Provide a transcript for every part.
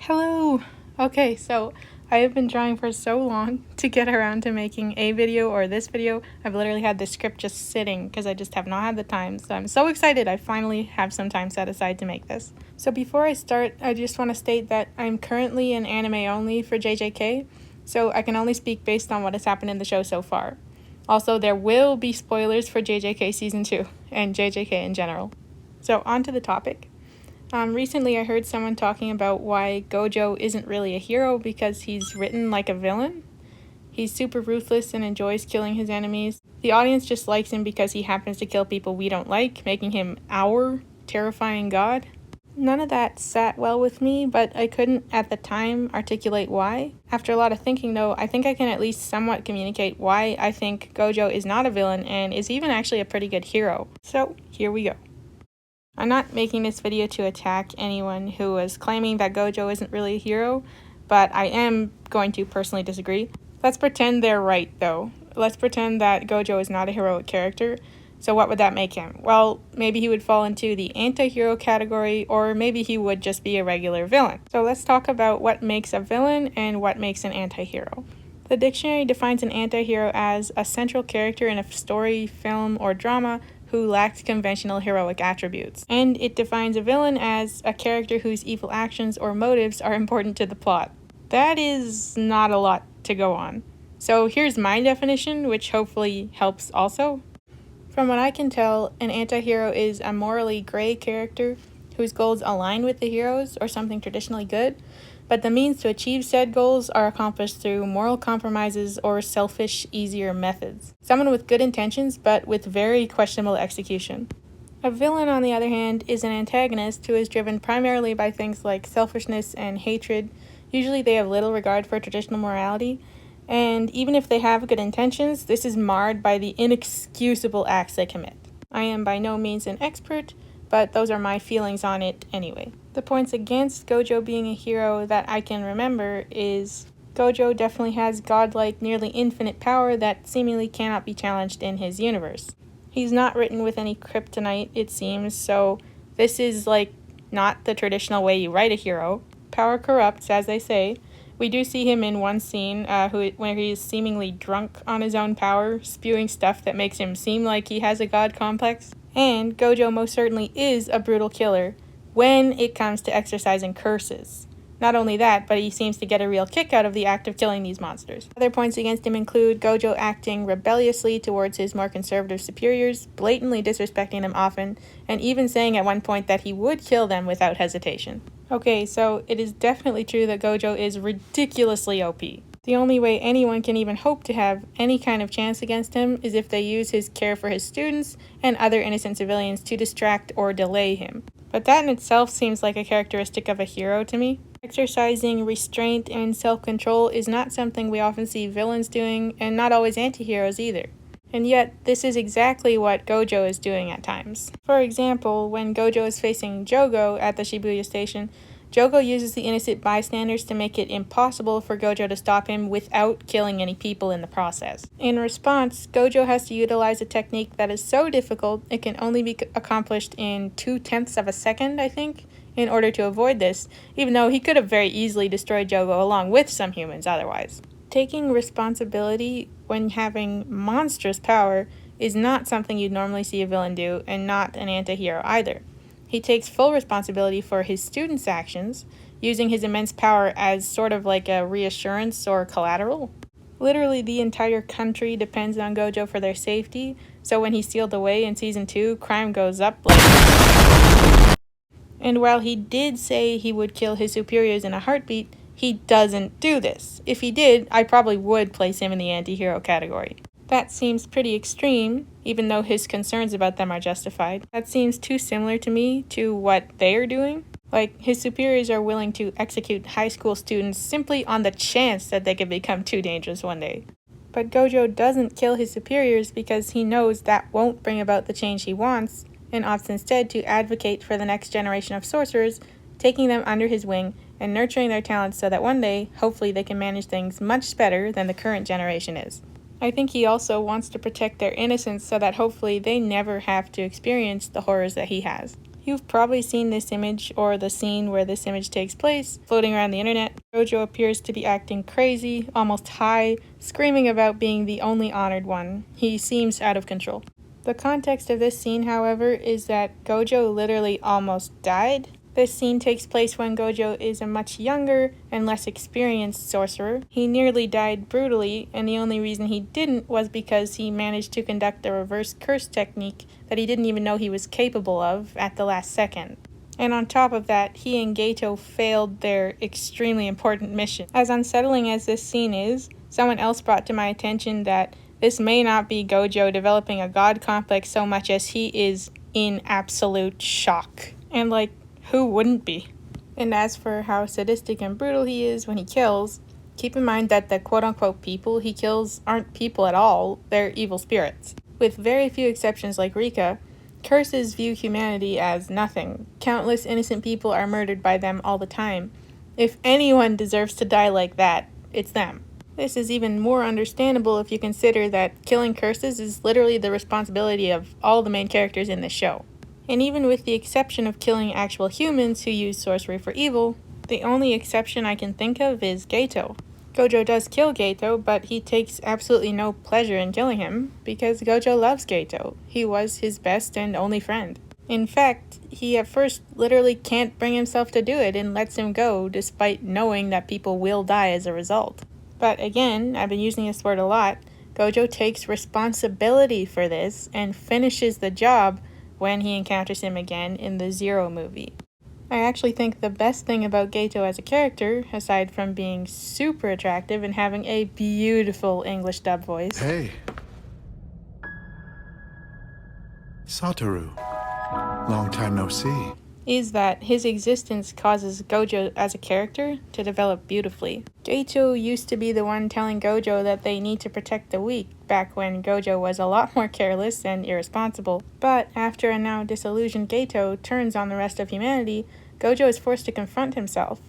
Hello! Okay, so I have been trying for so long to get around to making a video or this video. I've literally had the script just sitting because I just have not had the time. So I'm so excited I finally have some time set aside to make this. So before I start, I just want to state that I'm currently in anime only for JJK, so I can only speak based on what has happened in the show so far. Also, there will be spoilers for JJK Season 2 and JJK in general. So on to the topic. Recently I heard someone talking about why Gojo isn't really a hero because he's written like a villain. He's super ruthless and enjoys killing his enemies. The audience just likes him because he happens to kill people we don't like, making him our terrifying god. None of that sat well with me, but I couldn't at the time articulate why. After a lot of thinking though, I think I can at least somewhat communicate why I think Gojo is not a villain and is even actually a pretty good hero. So here we go. I'm not making this video to attack anyone who is claiming that Gojo isn't really a hero, but I am going to personally disagree. Let's pretend they're right, though. Let's pretend that Gojo is not a heroic character. So what would that make him? Well, maybe he would fall into the anti-hero category, or maybe he would just be a regular villain. So let's talk about what makes a villain and what makes an anti-hero. The dictionary defines an anti-hero as a central character in a story, film, or drama who lacks conventional heroic attributes. And it defines a villain as a character whose evil actions or motives are important to the plot. That is not a lot to go on. So here's my definition, which hopefully helps also. From what I can tell, an anti-hero is a morally gray character whose goals align with the hero's or something traditionally good, but the means to achieve said goals are accomplished through moral compromises or selfish, easier methods. Someone with good intentions, but with very questionable execution. A villain, on the other hand, is an antagonist who is driven primarily by things like selfishness and hatred. Usually they have little regard for traditional morality, and even if they have good intentions, this is marred by the inexcusable acts they commit. I am by no means an expert, but those are my feelings on it anyway. The points against Gojo being a hero that I can remember is Gojo definitely has godlike, nearly infinite power that seemingly cannot be challenged in his universe. He's not written with any kryptonite, it seems, so this is not the traditional way you write a hero. Power corrupts, as they say. We do see him in one scene where he is seemingly drunk on his own power, spewing stuff that makes him seem like he has a god complex. And Gojo most certainly is a brutal killer when it comes to exercising curses. Not only that, but he seems to get a real kick out of the act of killing these monsters. Other points against him include Gojo acting rebelliously towards his more conservative superiors, blatantly disrespecting them often, and even saying at one point that he would kill them without hesitation. Okay, so it is definitely true that Gojo is ridiculously OP. The only way anyone can even hope to have any kind of chance against him is if they use his care for his students and other innocent civilians to distract or delay him. But that in itself seems like a characteristic of a hero to me. Exercising restraint and self-control is not something we often see villains doing, and not always anti-heroes either. And yet, this is exactly what Gojo is doing at times. For example, when Gojo is facing Jogo at the Shibuya station, Jogo uses the innocent bystanders to make it impossible for Gojo to stop him without killing any people in the process. In response, Gojo has to utilize a technique that is so difficult it can only be accomplished in 0.2 of a second, I think, in order to avoid this, even though he could have very easily destroyed Jogo along with some humans otherwise. Taking responsibility when having monstrous power is not something you'd normally see a villain do, and not an anti-hero either. He takes full responsibility for his students' actions, using his immense power as sort of like a reassurance or collateral. Literally the entire country depends on Gojo for their safety, so when he's sealed away in Season 2, crime goes up And while he did say he would kill his superiors in a heartbeat, he doesn't do this. If he did, I probably would place him in the anti-hero category. That seems pretty extreme, even though his concerns about them are justified. That seems too similar to me to what they're doing. Like, his superiors are willing to execute high school students simply on the chance that they could become too dangerous one day. But Gojo doesn't kill his superiors because he knows that won't bring about the change he wants, and opts instead to advocate for the next generation of sorcerers, taking them under his wing and nurturing their talents so that one day, hopefully they can manage things much better than the current generation is. I think he also wants to protect their innocence so that hopefully they never have to experience the horrors that he has. You've probably seen this image or the scene where this image takes place floating around the internet. Gojo appears to be acting crazy, almost high, screaming about being the only honored one. He seems out of control. The context of this scene, however, is that Gojo literally almost died. This scene takes place when Gojo is a much younger and less experienced sorcerer. He nearly died brutally, and the only reason he didn't was because he managed to conduct a reverse curse technique that he didn't even know he was capable of at the last second. And on top of that, he and Gato failed their extremely important mission. As unsettling as this scene is, someone else brought to my attention that this may not be Gojo developing a god complex so much as he is in absolute shock. And who wouldn't be? And as for how sadistic and brutal he is when he kills, keep in mind that the quote-unquote people he kills aren't people at all, they're evil spirits. With very few exceptions like Rika, curses view humanity as nothing. Countless innocent people are murdered by them all the time. If anyone deserves to die like that, it's them. This is even more understandable if you consider that killing curses is literally the responsibility of all the main characters in this show. And even with the exception of killing actual humans who use sorcery for evil, the only exception I can think of is Gato. Gojo does kill Gato, but he takes absolutely no pleasure in killing him, because Gojo loves Gato. He was his best and only friend. In fact, he at first literally can't bring himself to do it and lets him go, despite knowing that people will die as a result. But again, I've been using this word a lot, Gojo takes responsibility for this and finishes the job when he encounters him again in the Zero movie. I actually think the best thing about Gato as a character, aside from being super attractive and having a beautiful English dub voice, Hey. Satoru. Long time no see. is that his existence causes Gojo as a character to develop beautifully. Gato used to be the one telling Gojo that they need to protect the weak, back when Gojo was a lot more careless and irresponsible. But after a now disillusioned Gato turns on the rest of humanity, Gojo is forced to confront himself.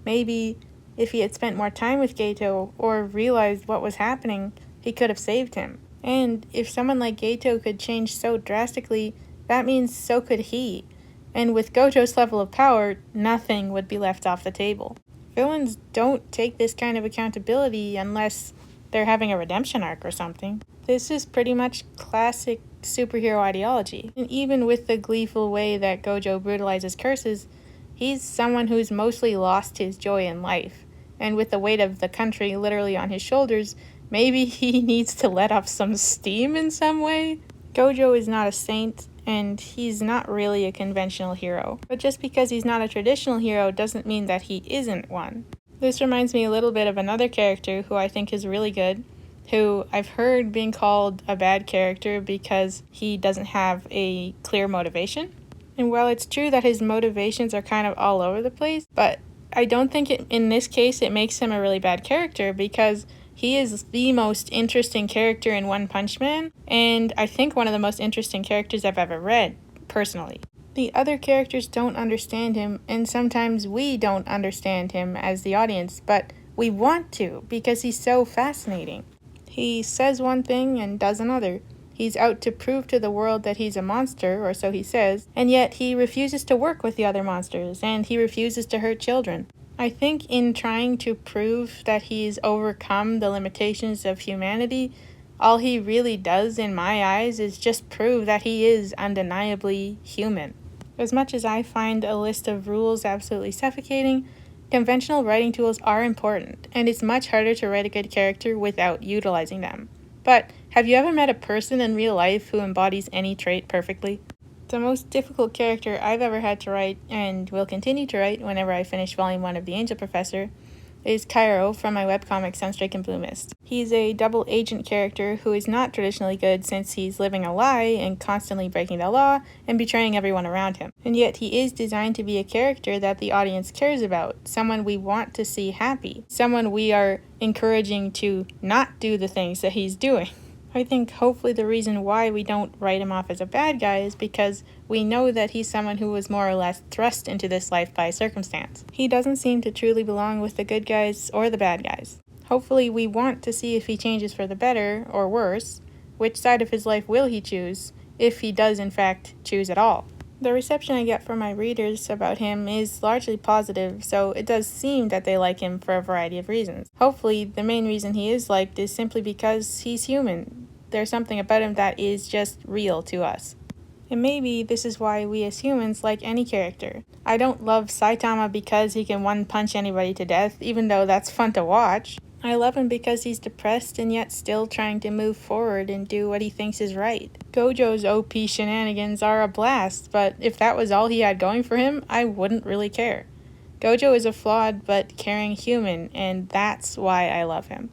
Maybe if he had spent more time with Gato or realized what was happening, he could have saved him. And if someone like Gato could change so drastically, that means so could he. And with Gojo's level of power, nothing would be left off the table. Villains don't take this kind of accountability unless they're having a redemption arc or something. This is pretty much classic superhero ideology. And even with the gleeful way that Gojo brutalizes curses, he's someone who's mostly lost his joy in life. And with the weight of the country literally on his shoulders, maybe he needs to let off some steam in some way. Gojo is not a saint, and he's not really a conventional hero. But just because he's not a traditional hero doesn't mean that he isn't one. This reminds me a little bit of another character who I think is really good, who I've heard being called a bad character because he doesn't have a clear motivation. And while it's true that his motivations are kind of all over the place, but I don't think in this case it makes him a really bad character, because he is the most interesting character in One Punch Man, and I think one of the most interesting characters I've ever read, personally. The other characters don't understand him, and sometimes we don't understand him as the audience, but we want to, because he's so fascinating. He says one thing and does another. He's out to prove to the world that he's a monster, or so he says, and yet he refuses to work with the other monsters, and he refuses to hurt children. I think in trying to prove that he's overcome the limitations of humanity, all he really does in my eyes is just prove that he is undeniably human. As much as I find a list of rules absolutely suffocating, conventional writing tools are important, and it's much harder to write a good character without utilizing them. But have you ever met a person in real life who embodies any trait perfectly? The most difficult character I've ever had to write, and will continue to write whenever I finish Volume 1 of The Angel Professor, is Cairo from my webcomic Sunstrike and Blue Mist. He's a double agent character who is not traditionally good, since he's living a lie and constantly breaking the law and betraying everyone around him. And yet he is designed to be a character that the audience cares about, someone we want to see happy, someone we are encouraging to not do the things that he's doing. I think hopefully the reason why we don't write him off as a bad guy is because we know that he's someone who was more or less thrust into this life by circumstance. He doesn't seem to truly belong with the good guys or the bad guys. Hopefully we want to see if he changes for the better or worse. Which side of his life will he choose, if he does in fact choose at all? The reception I get from my readers about him is largely positive, so it does seem that they like him for a variety of reasons. Hopefully, the main reason he is liked is simply because he's human. There's something about him that is just real to us. And maybe this is why we as humans like any character. I don't love Saitama because he can one-punch anybody to death, even though that's fun to watch. I love him because he's depressed and yet still trying to move forward and do what he thinks is right. Gojo's OP shenanigans are a blast, but if that was all he had going for him, I wouldn't really care. Gojo is a flawed but caring human, and that's why I love him.